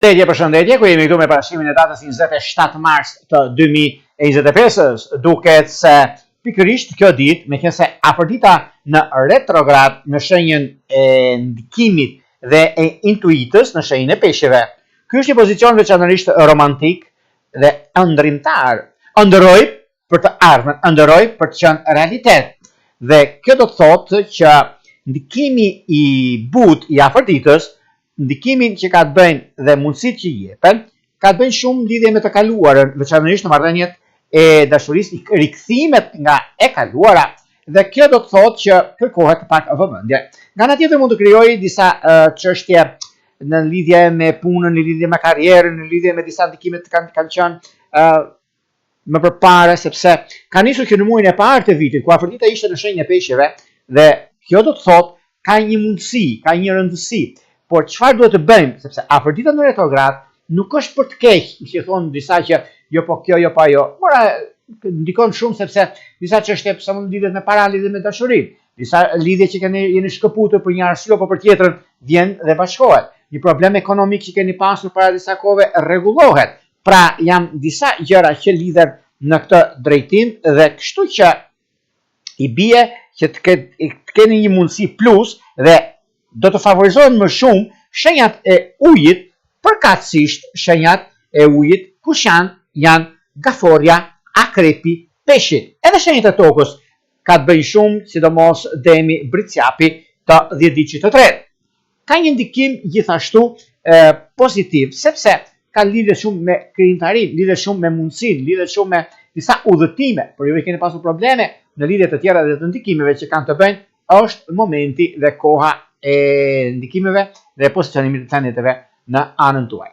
Përshëndetje, ku jemi këtu me parashimin e datës 27 mars të 2025, duket se pikërisht kjo ditë, meqense afërdita në retrograd në shenjën e ndikimit dhe e intuitës në shenjën e peshqeve. Ky është një pozicion veçanërisht romantik dhe ëndrimtar. Ëndërroj për të ardhmen, ëndërroj për të qenë realitet. Dhe kjo do të thotë që ndikimi i butë i afërditës, ndikimin që ka të bëjnë dhe mundësitë që jepen, ka të bëjnë shumë lidhje me të kaluarën, veçanërisht në marrëdhëniet e dashurisë, rikthimet nga e kaluara, dhe kjo do të thotë që kërkohet pak vëmendje. Nga ana tjetër mund të krijojë disa çështje në lidhje me punën, në lidhje me karrierën, në lidhje me disa ndikime të kanë qenë më përpara, sepse ka nisur që në muajin e parë të vitit, ku afërdita ishte në shenjën e peshqeve, dhe kjo do të thotë ka një mundësi, ka një rëndësi. Por çfarë duhet të bëjmë, sepse afërdita në retrograd nuk është për të keq, si thonë disa që jo po kjo, jo pa jo. Mora ndikon shumë sepse disa çështje për shembull lidhet me para, lidhet me dashurinë. Disa lidhje që jeni shkëputur për një arsye apo për tjetrën vjen dhe bashkohet. Një problem ekonomik që keni pasur para disa kohëve rregullohet. Pra janë disa gjëra që lidhen në këtë drejtim dhe kështu që i bie që të keni një mundësi plus dhe do të favorizohen më shumë shenjat e ujit, përkatësisht shenjat e ujit, kush janë gaforja, akrepi, peshqit. Edhe shenjat e tokës ka të bëjnë shumë, sidomos demi, britsjapi të 10 ditë të tretë. Ka një ndikim gjithashtu pozitiv, sepse ka lidhje shumë me krijimtarinë, lidhje shumë me mundësinë, lidhje shumë me disa udhëtime, por ju keni pasur probleme në lidhje të tjera dhe të ndikimeve që kanë të bëjnë, është momenti dhe koha e ndikimeve dhe pozicionimit të planeteve në anën tuaj.